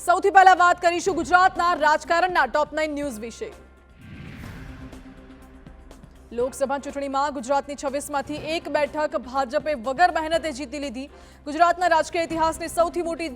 સૌથી પહેલા વાત કરીશું ગુજરાતના રાજકારણના ટોપ 9 ન્યૂઝ વિશે। લોકસભા ચૂંટણીમાં ગુજરાતની 26માંથી એક બેઠક ભાજપે વગર મહેનતે જીતી લીધી। ગુજરાતના રાજકીય ઇતિહાસની સૌથી મોટી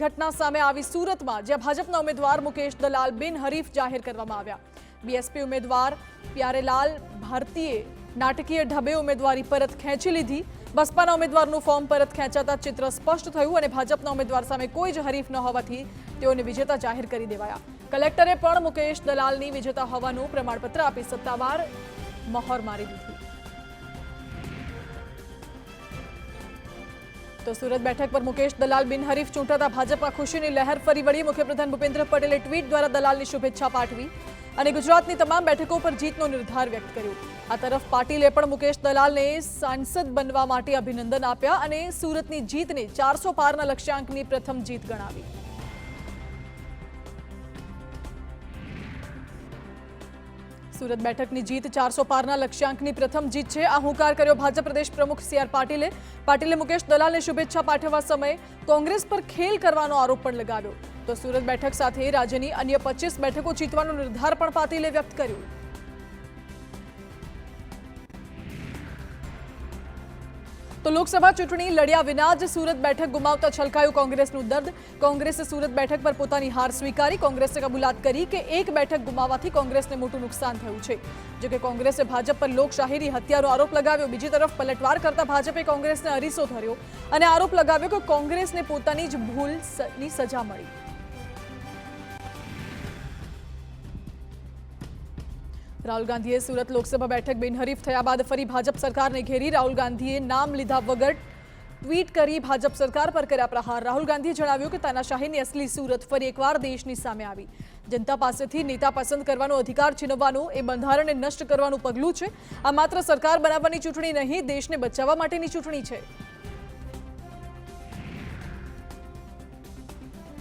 ઘટના સામે આવી સુરતમાં, જ્યાં ભાજપના ઉમેદવાર મુકેશ દલાલ બિનહરીફ જાહેર કરવામાં આવ્યા। બીએસપી ઉમેદવાર પ્યારેલાલ ભારતીએ નાટકીય ઢબે ઉમેદવારી પરત ખેંચી લીધી। બસપાના ઉમેદવારનું ફોર્મ પરત ખેંચાતા ચિત્ર સ્પષ્ટ થયું અને ભાજપના ઉમેદવાર સામે કોઈ જ હરીફ ન હોવાથી તેઓને વિજેતા જાહેર કરી દેવાયા। કલેક્ટરે પણ મુકેશ દલાલની વિજેતા હોવાનું પ્રમાણપત્ર આપી સત્તાવાર મહોર મારી દીધી। તો સુરત બેઠક પર મુકેશ દલાલ બિનહરીફ ચૂંટાતા ભાજપમાં ખુશીની લહેર ફરી વળી। મુખ્યપ્રધાન ભૂપેન્દ્ર પટેલે ટ્વીટ દ્વારા દલાલની શુભેચ્છા પાઠવી અને ગુજરાતની તમામ બેઠકો પર જીતનો નિર્ધાર વ્યક્ત કર્યો। આ તરફ પાટીલે પણ મુકેશ દલાલને સાંસદ બનવા માટે અભિનંદન આપ્યા અને સુરતની જીતને 400 પારના લક્ષ્યાંકની પ્રથમ જીત ગણાવી। સુરત બેઠકની જીત 400 પારના લક્ષ્યાંકની પ્રથમ જીત છે, આ હુંકાર કર્યો ભાજપ પ્રદેશ પ્રમુખ CR પાટીલે। પાટીલે મુકેશ દલાલને શુભેચ્છા પાઠવવા સમયે કોંગ્રેસ પર ખેલ કરવાનો આરોપ પણ લગાવ્યો। તો સુરત બેઠક સાથે રાજ્યની અન્ય 25 બેઠકો જીતવાનો નિર્ધાર પણ પાટીલે વ્યક્ત કર્યો। તો લોકસભા ચૂંટણી લડ્યા વિના જ સુરત બેઠક ગુમાવતા છલકાયું કોંગ્રેસનું દર્દ। કોંગ્રેસે સુરત બેઠક પર પોતાની હાર સ્વીકારી। કોંગ્રેસે કબૂલાત કરી કે એક બેઠક ગુમાવવાથી કોંગ્રેસને મોટું નુકસાન થયું છે। જો કે કોંગ્રેસે ભાજપ પર લોકશાહીની હત્યાનો આરોપ લગાવ્યો। બીજી તરફ પલટવાર કરતા ભાજપે કોંગ્રેસને અરીસો ધર્યો અને આરોપ લગાવ્યો કે કોંગ્રેસને પોતાની જ ભૂલની સજા મળી। રાહુલ ગાંધીએ સુરત લોકસભા બેઠક બિનહરીફ થયા બાદ ફરી ભાજપ સરકારને ઘેરી। રાહુલ ગાંધીએ નામ લીધા વગર ટ્વીટ કરી ભાજપ સરકાર પર કર્યા પ્રહાર। રાહુલ ગાંધીએ જણાવ્યું કે તાનાશાહીની અસલી સુરત ફરી એકવાર દેશની સામે આવી। જનતા પાસેથી નેતા પસંદ કરવાનો અધિકાર છીનવવાનું એ બંધારણને નષ્ટ કરવાનું પગલું છે। આ માત્ર સરકાર બનાવવાની ચૂંટણી નહીં, દેશને બચાવવા માટેની ચૂંટણી છે।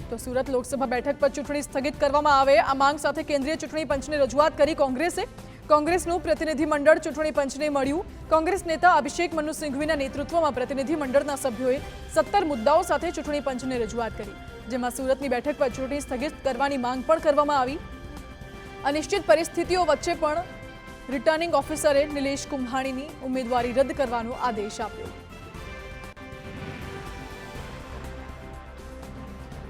તો સુરત લોકસભા બેઠક પર ચૂંટણી સ્થગિત કરવામાં આવે, આ માંગ સાથે કેન્દ્રીય ચૂંટણી પંચને રજૂઆત કરી કોંગ્રેસે। કોંગ્રેસનું પ્રતિનિધિમંડળ ચૂંટણી પંચને મળ્યું। કોંગ્રેસ નેતા અભિષેક મનુ સિંઘવીના નેતૃત્વમાં પ્રતિનિધિમંડળના સભ્યોએ 17 મુદ્દાઓ સાથે ચૂંટણી પંચને રજૂઆત કરી, જેમાં સુરતની બેઠક પર ચૂંટણી સ્થગિત કરવાની માંગ પણ કરવામાં આવી। અનિશ્ચિત પરિસ્થિતિઓ વચ્ચે પણ રિટર્નિંગ ઓફિસરે નિલેશ કુંભાણીની ઉમેદવારી રદ કરવાનો આદેશ આપ્યો।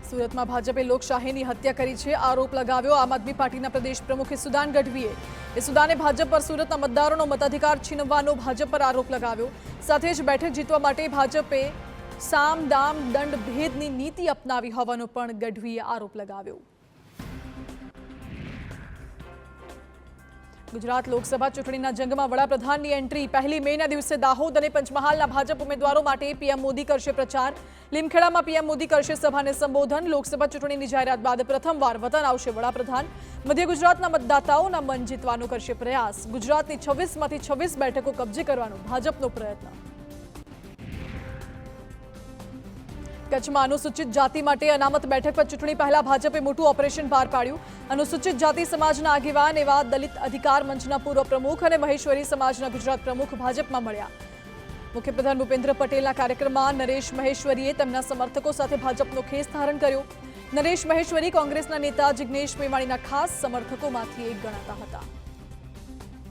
સુરતમાં ભાજપે લોકશાહીની હત્યા કરી છે, આરોપ લગાવ્યો આમ આદમી પાર્ટીના પ્રદેશ પ્રમુખ ઇસુદાન ગઢવીએ। ઇસુદાને ભાજપ પર સુરતના મતદારોનો મતાધિકાર છીનવવાનો ભાજપ પર આરોપ લગાવ્યો। સાથે જ બેઠક જીતવા માટે ભાજપે સામ દામ દંડ ભેદની નીતિ અપનાવી હોવાનો પણ ગઢવીએ આરોપ લગાવ્યો। ગુજરાત લોકસભા ચૂંટણીના જંગમાં વડાપ્રધાનની એન્ટ્રી। 1 મેના દિવસે દાહોદ અને પંચમહાલના ભાજપ ઉમેદવારો માટે પીએમ મોદી કરશે પ્રચાર। લીમખેડામાં પીએમ મોદી કરશે સભાને સંબોધન। લોકસભા ચૂંટણીની જાહેરાત બાદ પ્રથમવાર વતન આવશે વડાપ્રધાન। મધ્ય ગુજરાતના મતદાતાઓના મન જીતવાનો કરશે પ્રયાસ। ગુજરાતની 26માંથી 26 બેઠકો કબજે કરવાનો ભાજપનો પ્રયત્ન। કચ્છમાં અનુસૂચિત જાતિ માટે અનામત બેઠક પર ચૂંટણી પહેલા ભાજપે મોટું ઓપરેશન પાર પાડ્યું। અનુસૂચિત જાતિ સમાજના આગેવાન એવા દલિત અધિકાર મંચના પૂર્વ પ્રમુખ અને મહેશ્વરી સમાજના ગુજરાત પ્રમુખ ભાજપમાં મળ્યા। મુખ્યપ્રધાન ભૂપેન્દ્ર પટેલના કાર્યક્રમમાં નરેશ મહેશ્વરીએ તેમના સમર્થકો સાથે ભાજપનો ખેસ ધારણ કર્યો। નરેશ મહેશ્વરી કોંગ્રેસના નેતા જિગ્નેશ મેવાણીના ખાસ સમર્થકોમાંથી એક ગણાતા હતા।